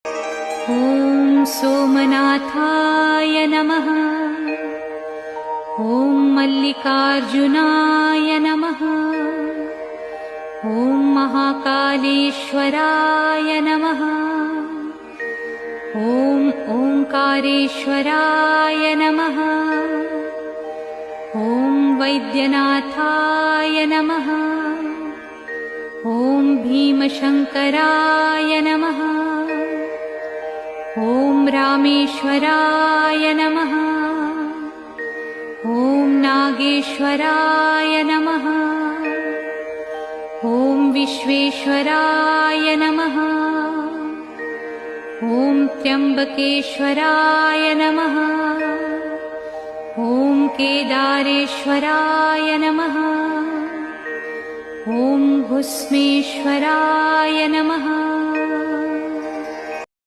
ॐ सोमनाथाय नमः। ॐ मल्लिकार्जुनाय नमः। ॐ महाकालेश्वराय नमः। ॐ ओंकारेश्वराय नमः। ॐ वैद्यनाथाय नमः। ॐ भीमशंकराय नमः। ॐ रामेश्वराय नमः। ॐ नागेश्वराय नमः। ॐ विश्वेश्वराय नमः। ॐ त्र्यंबकेश्वराय नमः। ॐ केदारेश्वराय नमः। ॐ भुस्मेश्वराय नमः।